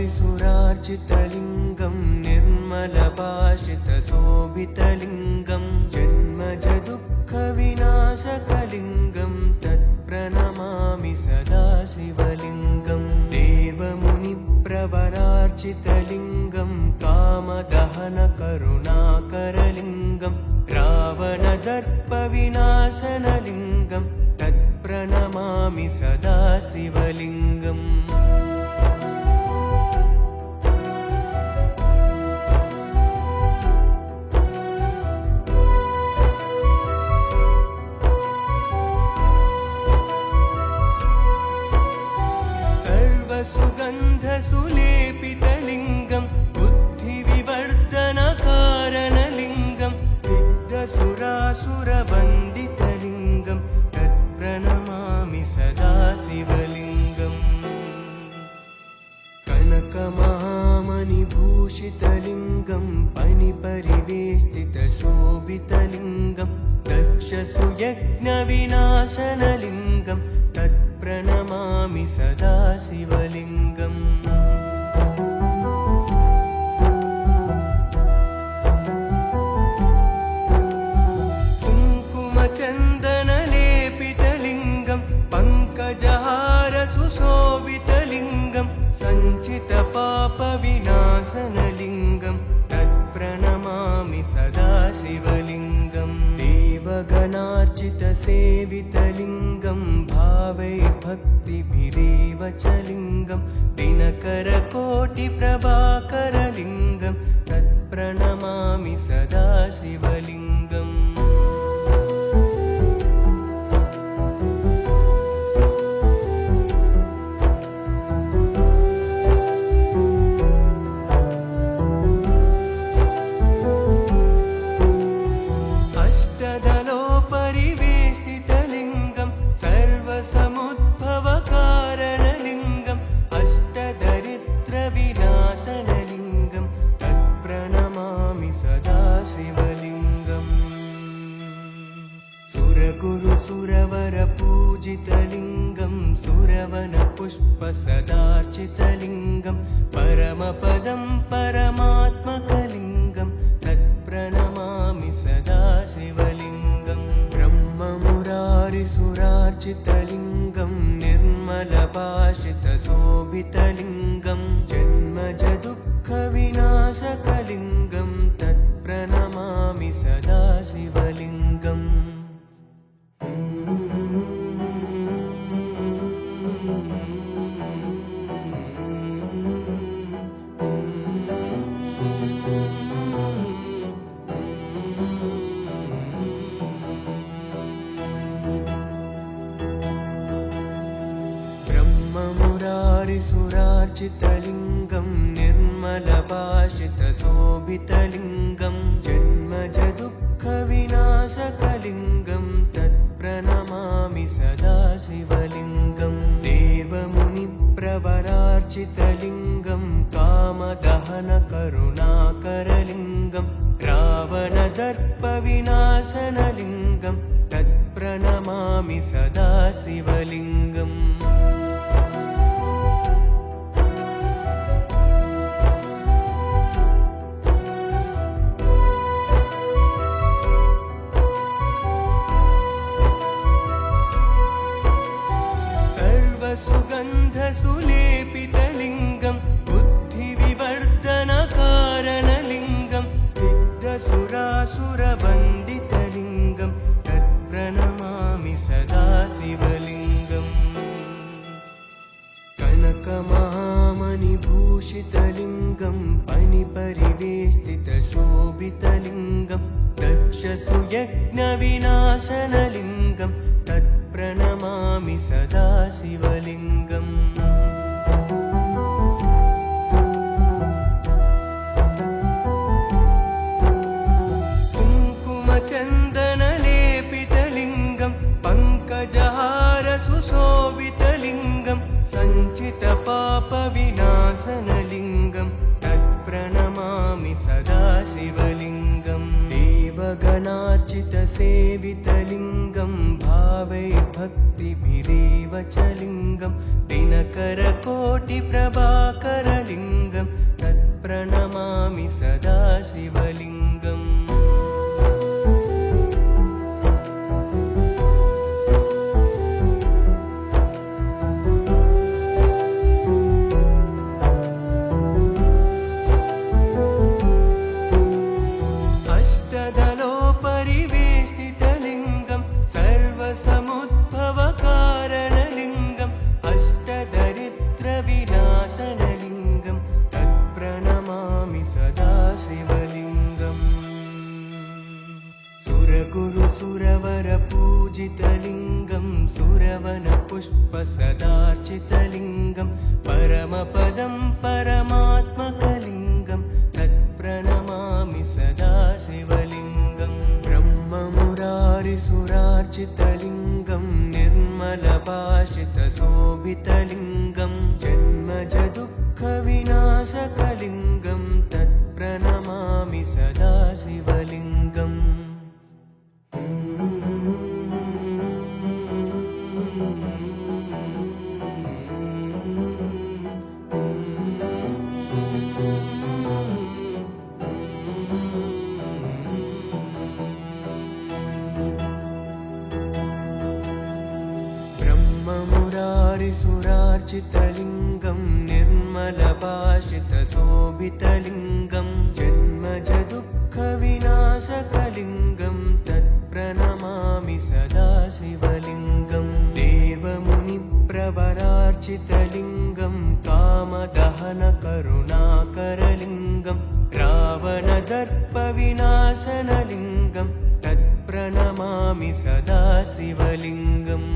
ब्रह्ममुरारिसुरार्चितलिङ्गं निर्मलभाषितशोभितलिङ्गं जन्मजदुःखविनाशकलिङ्गं तत्प्रणमामि सदा शिवलिङ्गं देवमुनिप्रवरार्चितलिङ्गं कामदहनकरुणाकरलिङ्गं रावणदर्पविनाशनलिङ्गं तत्प्रणमामि सदा शिवलिङ्गम् सुगन्धसुलेपितलिङ्गं बुद्धिविवर्धनकारणलिङ्गं सिद्धसुरासुरवन्दितलिङ्गं तत्प्रणमामि सदा शिवलिङ्गम् कनकमहामणिभूषितलिङ्गं फणिपरिवेष्टितशोभितलिङ्गं दक्षसुयज्ञविनाशनलिङ्गं तत्प्रणमामि सदा शिवलिङ्गम् कुङ्कुमचन्दनलेपितलिङ्गं पङ्कजहारसुशोभितलिङ्गं सञ्चितपापविनाशनलिङ्गं तत्प्रणमामि सदा शिवलिङ्गम् देवगणार्चितसेवितलिङ्गं भावैर्भक्तिभिरेव च लिङ्गं दिनकरकोटिप्रभाकरलिङ्गं तत्प्रणमामि सदा शिवलिङ्गम् परिवेष्टितलिङ्गं सर्वसमुद्भवकारणलिङ्गं अष्टदरिद्रविनाशनलिङ्गं तत्प्रणमामि सदा शिवलिङ्गम् सुरगुरुसुरवरपूजितलिङ्गं सुरवनपुष्पसदार्चितलिङ्गं परमपदं परमात्मकलिङ्गं तत्प्रणमामि सदा शिवलिङ्गम् ब्रह्ममुरारिसुरार्चितलिङ्गं निर्मलभाषितशोभितलिङ्गं जन्मजदुःखविनाशकलिङ्गं तत्प्रणमामि सदा शिवलिङ्गम् ब्रह्ममुरारिसुरार्चितलिङ्गं निर्मलभाषितशोभितलिङ्गं जन्मजदुःखविनाशकलिङ्गं तत्प्रणमामि सदा शिवलिङ्गं देवमुनिप्रवरार्चितलिङ्गं कामदहनकरुणाकरलिङ्गं रावणदर्पविनाशनलिङ्गं तत्प्रणमामि सदा शिवलिङ्गम् सुगन्धसुलेपितलिङ्गं बुद्धिविवर्धनकारणलिङ्गं सिद्धसुरासुरवन्दितलिङ्गं तत्प्रणमामि सदा शिवलिङ्गम् कनकमहामणिभूषितलिङ्गं फणिपरिवेष्टितशोभितलिङ्गं दक्षसुयज्ञविनाशनलिङ्गं तत्प्रणमामि सदा शिवलिङ्गम् कुङ्कुमचन्दनलेपितलिङ्गं पङ्कजहारसुशोभितलिङ्गं सञ्चितपापविनाशनलिङ्गं तत्प्रणमामि सदा शिवलिङ्गम् देवगणार्चितसेवितलिङ्गं भाव भावैर्भक्तिभिरेव च लिङ्गं दिनकरकोटिप्रभाकरलिङ्गं तत्प्रणमामि सदा शिवलिङ्गम् अष्टदलोपरिवेष्टितलिङ्गं सर्वसमुद्भवकारणलिङ्गम् अष्टदरिद्रविनाशनलिङ्गं तत्प्रणमामि सदा शिवलिङ्गम् सुरगुरुसुरवरपूजितलिङ्गं सुरवनपुष्पसदार्चितलिङ्गं परमपदं परमात्मकलिङ्गं तत्प्रणमामि सदा शिवलिङ्गम् ब्रह्ममुरारिसुरार्चितलिङ्गं निर्मलभाषितशोभितलिङ्गं जन्मजदुःखविनाशकलिङ्गं तत्प्रणमामि सदा शिवलिङ्गम् ब्रह्ममुरारिसुरार्चितलिङ्गं निर्मलभाषितशोभितलिङ्गं जन्मजदुःखविनाशकलिङ्गं तत्प्रणमामि सदा शिवलिङ्गम् देवमुनिप्रवरार्चितलिङ्गं कामदहनकरुणाकरलिङ्गं रावणदर्पविनाशनलिङ्गं तत्प्रणमामि सदा शिवलिङ्गम्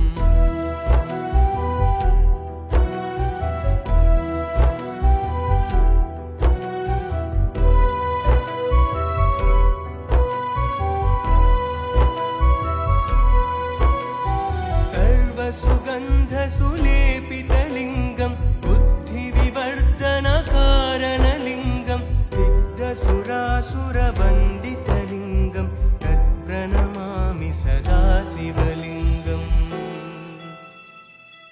सर्वसुगन्धसुलेपितलिङ्गं बुद्धिविवर्धनकारणलिङ्गं सिद्धसुरासुरवन्दितलिङ्गं तत्प्रणमामि सदा शिवलिङ्गम्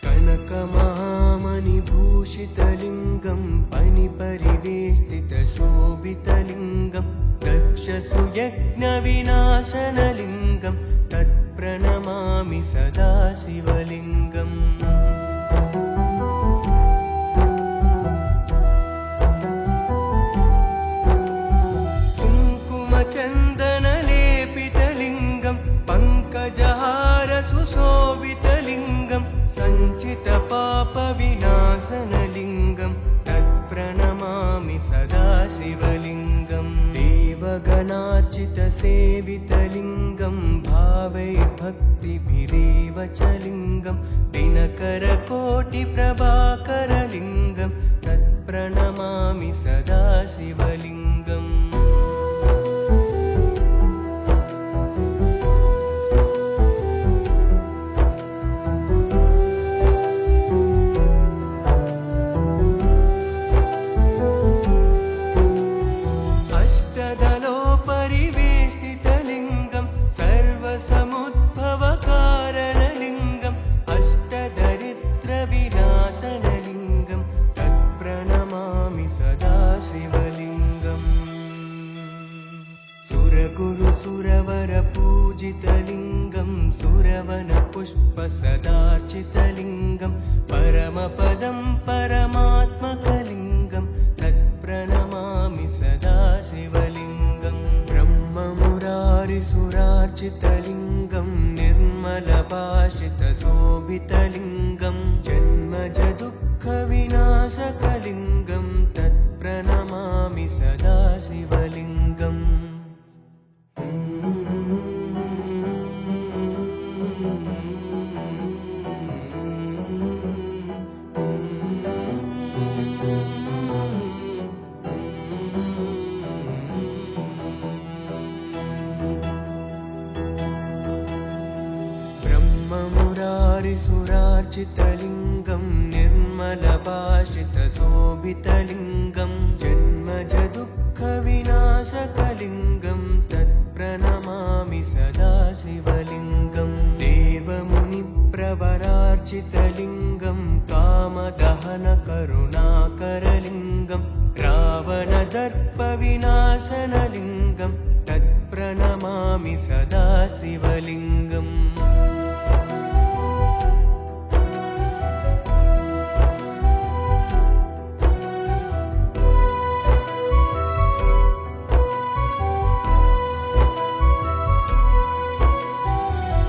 कनकमहामणिभूषितलिङ्गं फणिपरिवेष्टितशोभितलिङ्गं दक्षसुयज्ञविनाशनलिङ्गं तत्प्रणमामि सदा शिवलिङ्गम् कुङ्कुमचन्दनलेपितलिङ्गं पङ्कजहारसुशोभितलिङ्गं सञ्चितपापविनाशनलिङ्गं तत्प्रणमामि सदा शिवलिङ्गम् देवगणार्चितसेवितलिङ्गं भावैर्भक्तिभिरेव च लिङ्गं दिनकरकोटिप्रभाकरलिङ्गं तत्प्रणमामि सदा शिवलिङ्गम् अष्टदलोपरिवेष्टितलिङ्गं सर्वसमुद्भवकारणलिङ्गम् अष्टदरिद्रविनाशनलिङ्गं तत्प्रणमामि सदा शिवलिङ्गम् सुरगुरुसुरवरपूजितलिङ्गं सुरवनपुष्पसदार्चितलिङ्गं परमपदं परमात्मकलिङ्गं तत्प्रणमामि सदा शिवलिङ्गम् ब्रह्ममुरारिसुरार्चितलिङ्गं निर्मलभाषितशोभितलिङ्गं जन्मजदुःखविनाशकलिङ्गं तत्प्रणमामि सदा शिवलिङ्गम् ब्रह्ममुरारिसुरार्चितलिङ्गं निर्मलभाषितशोभितलिङ्गं जन्मजदुःखविनाशकलिङ्गं तत्प्रणमामि सदा शिवलिङ्गम् देवमुनि मुनिप्रवरार्चितलिङ्गं कामदहनकरुणाकरलिङ्गं रावणदर्पविनाशनलिङ्गं तत्प्रणमामि सदा शिवलिङ्गम्।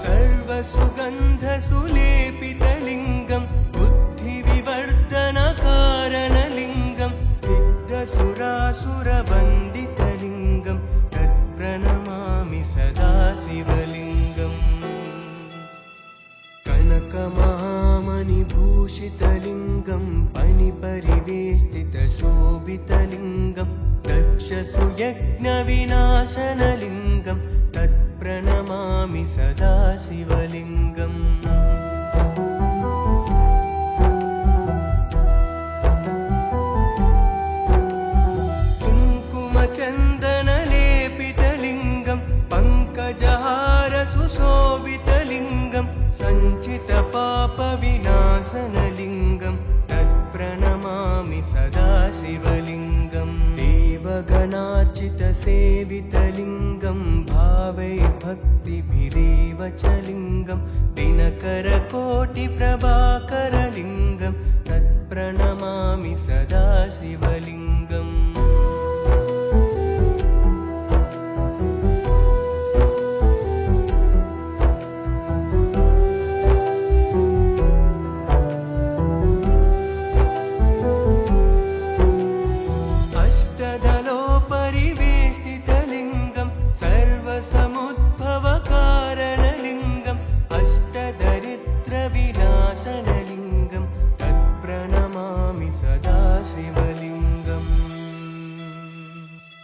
सर्वसुगन्धसुलेपितलिङ्गं बुद्धिविवर्धनकारणलिङ्गं सिद्धसुरासुरवन्दितलिङ्गं तत्प्रणमामि सदा शिवलिङ्गम्। कनकमहामणिभूषितलिङ्गं फणिपरिवेष्टितशोभितलिङ्गं दक्षसुयज्ञविनाशनलिङ्गं तत्प्रणमामि सदा शिवलिङ्गम्। कुङ्कुमचन्दनलेपितलिङ्गं पङ्कजहारसुशोभितलिङ्गं सञ्चितपापविनाशनलिङ्गं तत्प्रणमामि सदा शिवलिङ्गम्। देवगणार्चितसेवितलिङ्गं भावैर्भक्तिभिरेव च लिङ्गं दिनकरकोटिप्रभाकरलिङ्गं तत्प्रणमामि सदा शिवलिङ्गम्। अष्टदलोपरिवेष्टितलिङ्गं सर्वसमुद्भवकारणलिङ्गम् अष्टदरिद्रविनाशनलिङ्गं तत्प्रणमामि सदा शिवलिङ्गम्।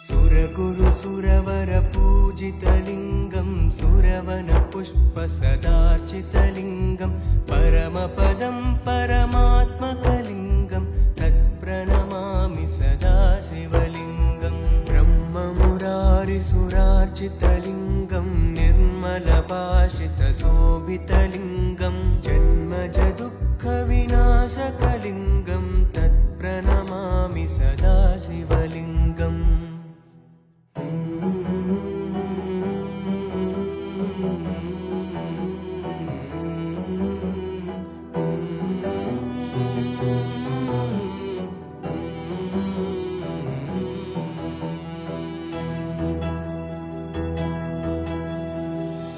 सुरगुरुसुरवरपूजितलिङ्गं सुरवनपुष्पसदार्चितलिङ्गं परमपदं परमात्मकलिङ्गं तत्प्रणमामि सदा शिवलिङ्गम्। ब्रह्ममुरारिसुरार्चितलिङ्गं निर्मलभाषितशोभितलिङ्गं जन्मजदुःखविनाशकलिङ्गं तत्प्रणमामि सदा शिवलिङ्गम्।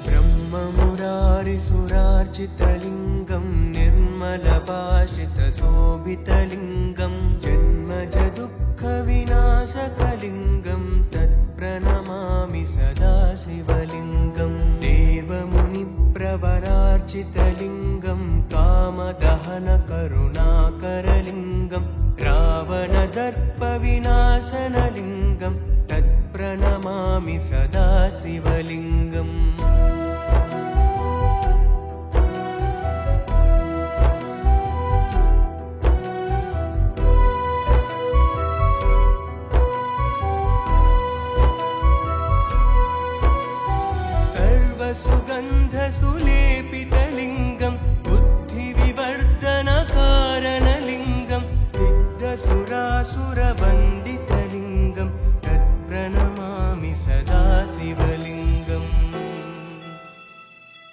ब्रह्ममुरारिसुरार्चितलिङ्गं निर्मलभाषितशोभितलिङ्गं जन्मजदुःखविनाशकलिङ्गं तत्प्रणमामि सदा शिवलिङ्गम्। देवमुनिप्रवरार्चितलिङ्गं कामदहनकरुणाकरलिङ्गं रावणदर्पविनाशनलिङ्गं तत्प्रणमामि सदा शिवलिङ्गम्। सर्वसुगन्धसुलेपितलिङ्गं बुद्धिविवर्धनकारणलिङ्गं सिद्धसुरासुरवन्दितलिङ्गं तत्प्रणमामि सदा शिवलिङ्गम्।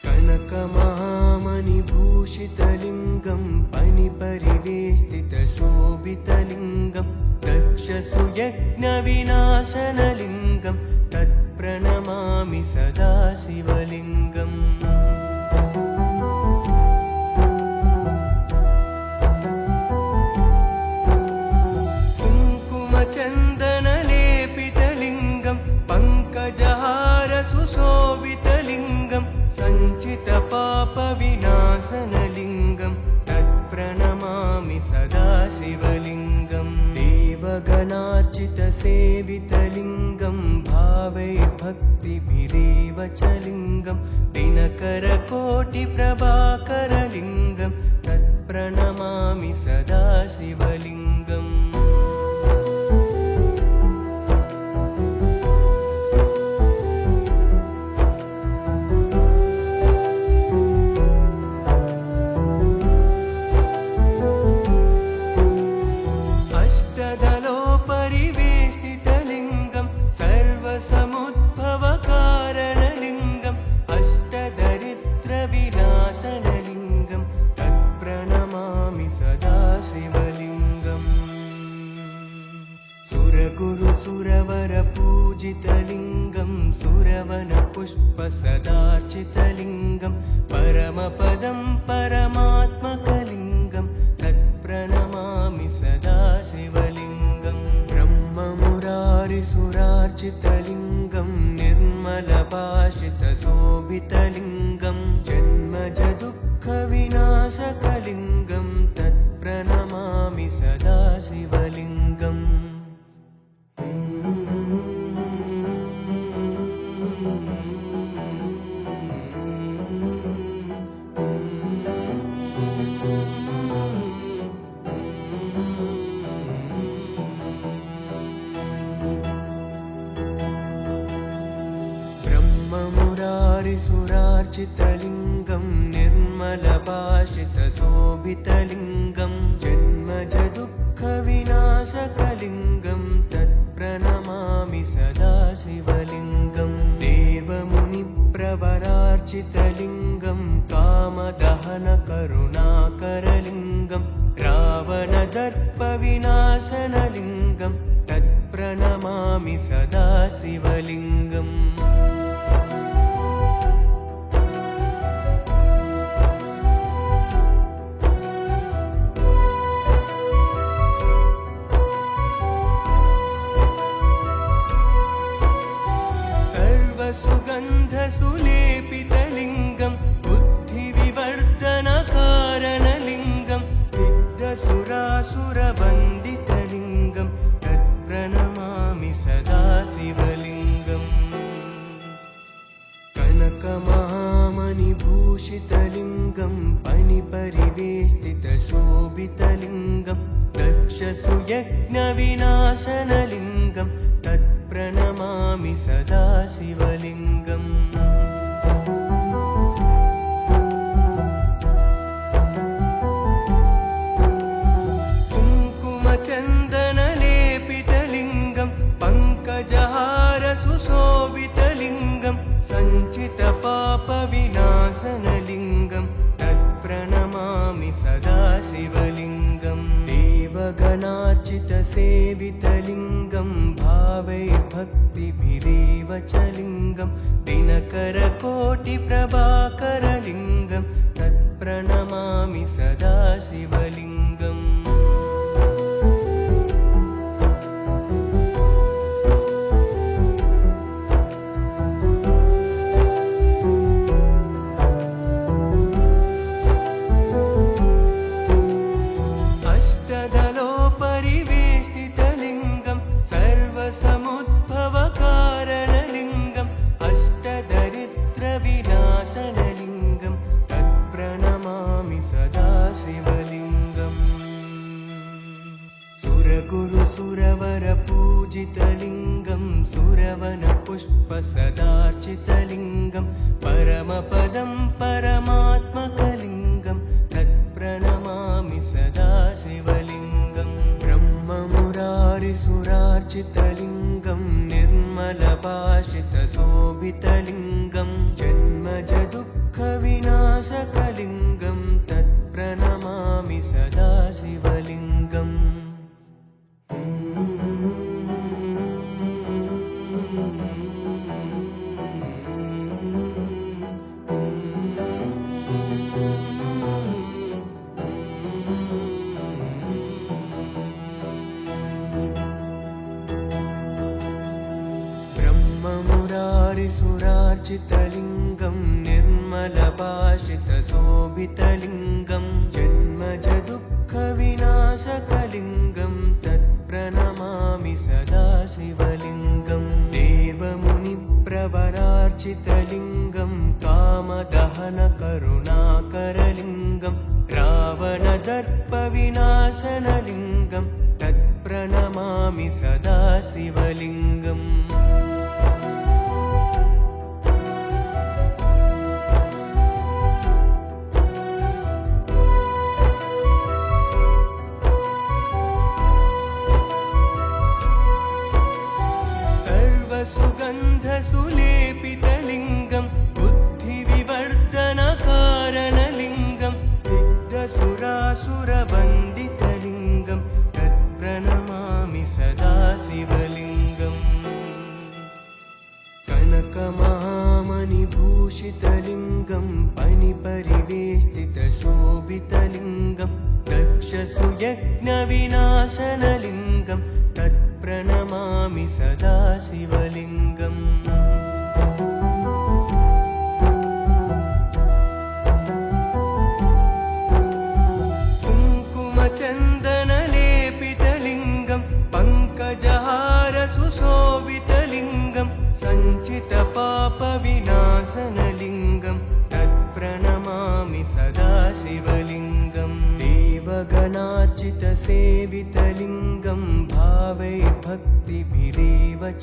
कनकमहामणिभूषितलिङ्गं फणिपरिवेष्टितशोभितलिङ्गं दक्षसुयज्ञविनाशनलिङ्गं तत्प्रणमामि सदा शिवलिङ्गम्। कुङ्कुमचन्दनलेपितलिङ्गं पङ्कजहारसुशोभितलिङ्गं सञ्चितपापविनाशनलिङ्गं तत्प्रणमामि सदा शिवलिङ्गम्। देवगणार्चितसेवितलिङ्गं भावैर्भक्तिभिरेव च लिङ्गं दिनकरकोटिप्रभाकरलिङ्गं तत्प्रणमामि सदा शिवलिङ्गम्। सुरवनपुष्पसदार्चितलिङ्गं परमपदं परमात्मकलिङ्गं तत्प्रणमामि सदा शिवलिङ्गं ब्रह्ममुरारिसुरार्चितलिङ्गं निर्मलभाषितशोभितलिङ्गं जन्मजदुःखविनाशकलिङ्गं तत्प्रणमामि सदा शिवलिङ्गम् ब्रह्ममुरारिसुरार्चितलिङ्गं निर्मलभाषितशोभितलिङ्गं जन्मजदुःखविनाशकलिङ्गं तत्प्रणमामि सदा शिवलिङ्गं देवमुनिप्रवरार्चितलिङ्गं कामदहनकरुणाकरलिङ्गं रावणदर्पविनाशनलिङ्गं तत्प्रणमामि सदा शिवलिङ्गम् सुगन्धसुलेपितलिङ्गं बुद्धिविवर्धनकारणलिङ्गं सिद्धसुरासुरवन्दितलिङ्गं तत्प्रणमामि सदा शिवलिङ्गम् कनकमहामणिभूषितलिङ्गं फणिपरिवेष्टितशोभितलिङ्गं दक्षसुयज्ञविनाशनलिङ्गं तत्प्रणमामि सदा शिवलिङ्गम् कुङ्कुमचन्दनलेपितलिङ्गं पङ्कजहारसुशोभितलिङ्गं सञ्चितपापविनाशनलिङ्गं तत्प्रणमामि सदा शिवलिङ्गम् देवगणार्चितसेवितलिङ्गं भावैर्भक्तिभिरेव च लिङ्गं दिनकरकोटिप्रभाकरलिङ्गं तत्प्रणमामि सदा शिवलिङ्गम् परिवेष्टितलिङ्गं सर्वसमुद्भवकारणलिङ्गं अष्टदरिद्रविनाशनलिङ्गं तत्प्रणमामि सदा शिवलिङ्गम् सुरगुरुसुरवरपूजितलिङ्गं सुरवनपुष्पसदार्चितलिङ्गं परमपदं परमात्मकलिङ्गं तत्प्रणमामि सदा शिवलिङ्गम् ब्रह्ममुरारिसुरार्चितलिङ्गं निर्मलभाषितशोभितलिङ्गं जन्मजदुःखविनाशकलिङ्गं तत्प्रणमामि सदा शिवलिङ्गम् ब्रह्ममुरारिसुरार्चितलिङ्गं निर्मलभाषितशोभितलिङ्गं जन्मजदुःखविनाशकलिङ्गं तत्प्रणमामि सदा शिवलिङ्गं देवमुनिप्रवरार्चितलिङ्गं कामदहनकरुणाकरलिङ्गं रावणदर्पविनाशनलिङ्गं तत्प्रणमामि सदा शिवलिङ्गम् सुगन्धसुलेपितलिङ्गं बुद्धिविवर्धनकारणलिङ्गं सिद्धसुरासुरवन्दितलिङ्गं तत्प्रणमामि सदा शिवलिङ्गम् दक्षसुयज्ञविनाशनलिङ्गं तत्प्रणमामि सदा शिवलिङ्गम् कुङ्कुमचन्दनलेपितलिङ्गं पङ्कजहारसुशोभितलिङ्गं सञ्चितपापविनाशनलिङ्गं तत्प्रणमामि सदा शिवलिङ्गम् देवगणार्चितसेवितलिङ्गं भावैर्भक्तिभिरेव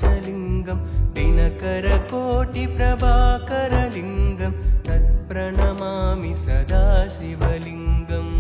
च लिङ्गं दिनकरकोटिप्रभाकरलिङ्गं तत्प्रणमामि सदा शिवलिङ्गम्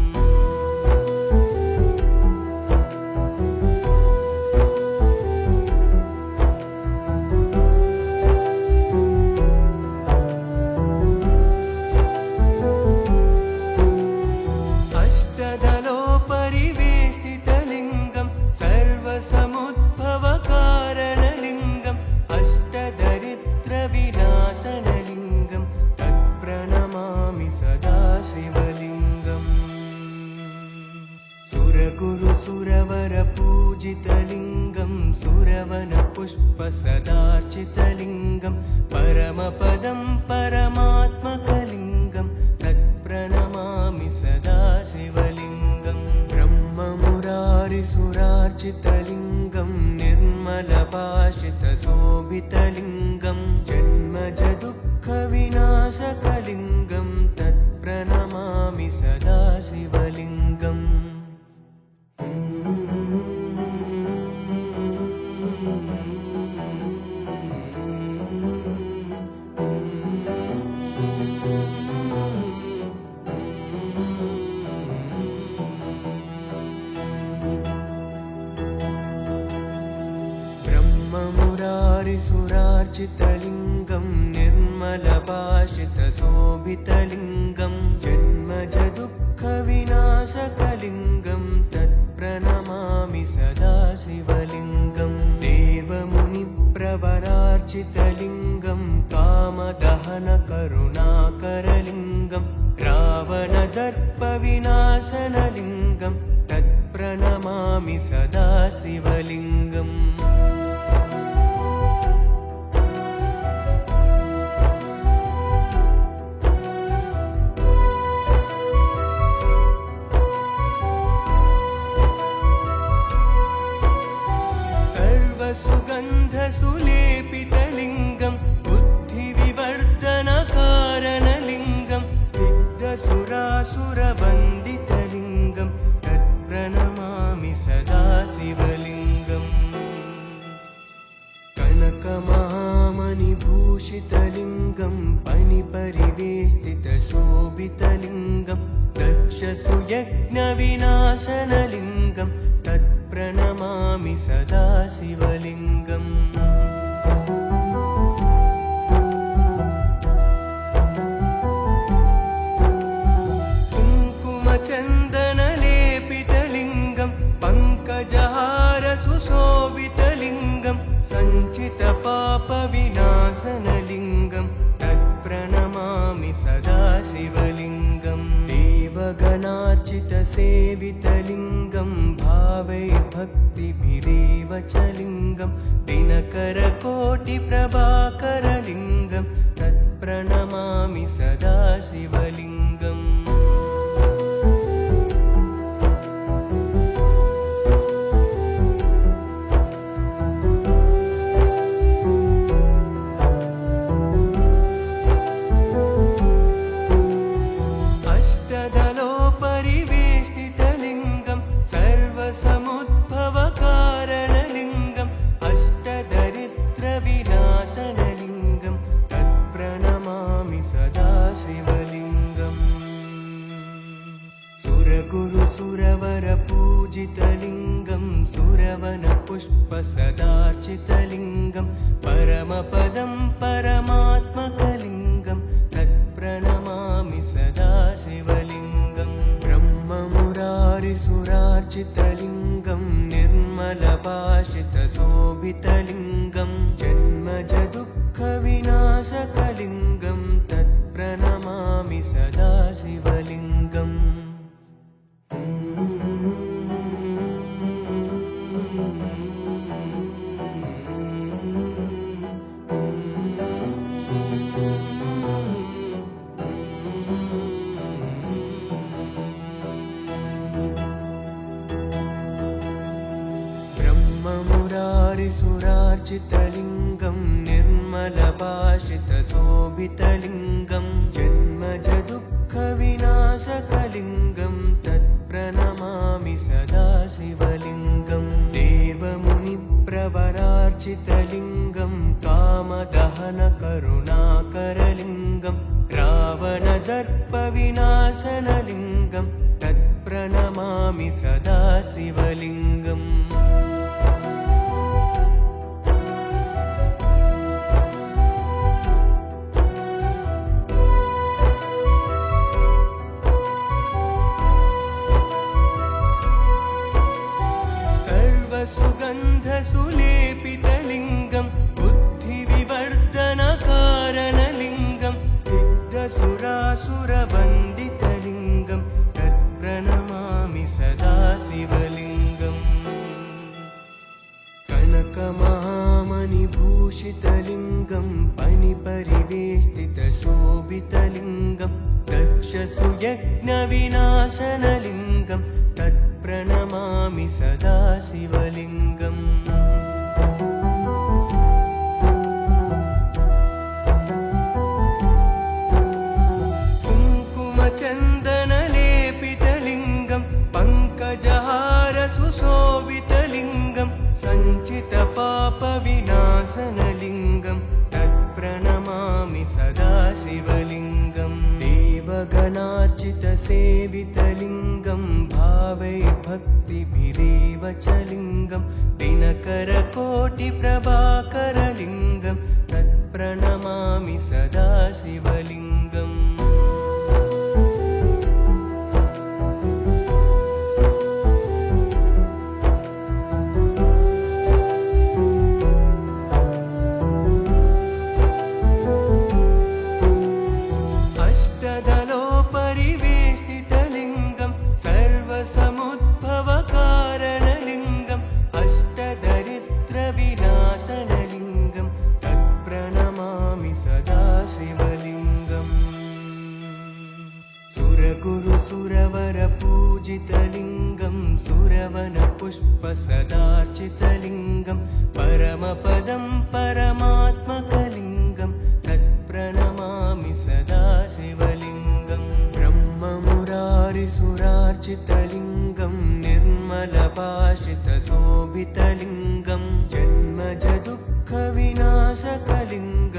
अष्टदलोपरिवेष्टितलिङ्गं सर्वसमुद्भवकारणलिङ्गं अष्टदरिद्रविनाशनलिङ्गं तत्प्रणमामि सदा शिवलिङ्गम् सुरगुरुसुरवरपूजितलिङ्गं सुरवनपुष्पसदार्चितलिङ्गं परमपदं परमात्मकलिङ्गं तत्प्रणमामि सदा शिवलिङ्गम् ब्रह्ममुरारिसुरार्चितलिङ्गं निर्मलभाषितशोभितलिङ्गं जन्मजदुःखविनाशकलिङ्गं तत्प्रणमामि सदा शिवलिङ्गम् ब्रह्ममुरारिसुरार्चितलिङ्गं निर्मलभाषितशोभितलिङ्गं जन्मजदुःखविनाशकलिङ्गं तत्प्रणमामि सदा शिवलिङ्गम् देवमुनिप्रवरार्चितलिङ्गं कामदहनकरुणाकरलिङ्गं रावणदर्पविनाशनलिङ्गं तत्प्रणमामि सदा शिवलिङ्गम् सर्वसुगन्धसुलेपितलिङ्गं बुद्धिविवर्धनकारणलिङ्गं सिद्धसुरासुरवन्दितलिङ्गं तत्प्रणमामि सदा शिवलिङ्गम् कनकमहामणिभूषितलिङ्गं फणिपरिवेष्टितशोभितलिङ्गं दक्षसुयज्ञविनाशनलिङ्गं तत्प्रणमामि सदा शिवलिङ्गम् कुङ्कुमचन्दनलेपितलिङ्गं पङ्कजहारसुशोभितलिङ्गं सञ्चितपापविनाशनलिङ्गं तत्प्रणमामि सदा शिवलिङ्गम् देवगणार्चितसेवितलिङ्गं भावैर्भक्तिभिरेव च लिङ्गं दिनकरकोटिप्रभाकरलिङ्गं तत्प्रणमामि सदा शिवलिङ्गम् अष्टदलोपरिवेष्टितलिङ्गं सर्वसमुद्भवकारणलिङ्गं अष्टदरिद्रविनाशनलिङ्गं तत्प्रणमामि सदा शिवलिङ्गम् सुरगुरुसुरवरपूजितलिङ्गं सुरवनपुष्पसदार्चितलिङ्गं परमपदं परमात्मकलिङ्गं तत्प्रणमामि सदा शिवलिङ्गम् ब्रह्ममुरारिसुरार्चितलिङ्गं निर्मलभाषितशोभितलिङ्गं जन्मजदुःखविनाशकलिङ्गं तत्प्रणमामि सदा शिवलिङ्गम् ब्रह्ममुरारिसुरार्चितलिङ्गं निर्मलभाषितशोभितलिङ्गं जन्मजदुःखविनाशकलिङ्गं तत्प्रणमामि सदा शिवलिङ्गं देवमुनिप्रवरार्चितलिङ्गं कामदहनकरुणाकरलिङ्गं रावणदर्पविनाशनलिङ्गं तत्प्रणमामि सदा शिवलिङ्गम् सर्वसुगन्धसुलेपितलिङ्गं बुद्धिविवर्धनकारणलिङ्गं सिद्धसुरासुरवन्दितलिङ्गं तत्प्रणमामि सदा शिवलिङ्गम् कनकमहामणिभूषितलिङ्गं फणिपरिवेष्टितशोभितलिङ्गं दक्षसुयज्ञविनाशनलिङ्गं तत्प्रणमामि सदा शिवलिङ्गम् कुङ्कुमचन्दनलेपितलिङ्गं पङ्कजहारसुशोभितलिङ्गं सञ्चितपापविनाशनलिङ्गं तत्प्रणमामि सदा शिवलिङ्गं देवगणार्चितसेवितलिङ्गं भावैर्भक्तिभिरेव च लिङ्गं दिनकरकोटिप्रभाकरलिङ्गं तत्प्रणमामि सदा शिवलिङ्गम् अष्टदलोपरिवेष्टितलिङ्गं सर्वसमुद्भवकारणलिङ्गम् अष्टदरिद्रविनाशनलिङ्गं तत्प्रणमामि सदा शिवलिङ्गम् सुरगुरुसुरवरपूजितलिङ्गं सुरवनपुष्पसदार्चितलिङ्गं परमपदं परमात्मकलिङ्गं तत्प्रणमामि सदा शिवलिङ्गं ब्रह्ममुरारिसुरार्चितलिङ्गं निर्मलभाषितशोभितलिङ्गं जन्मजदुःखविनाशकलिङ्गं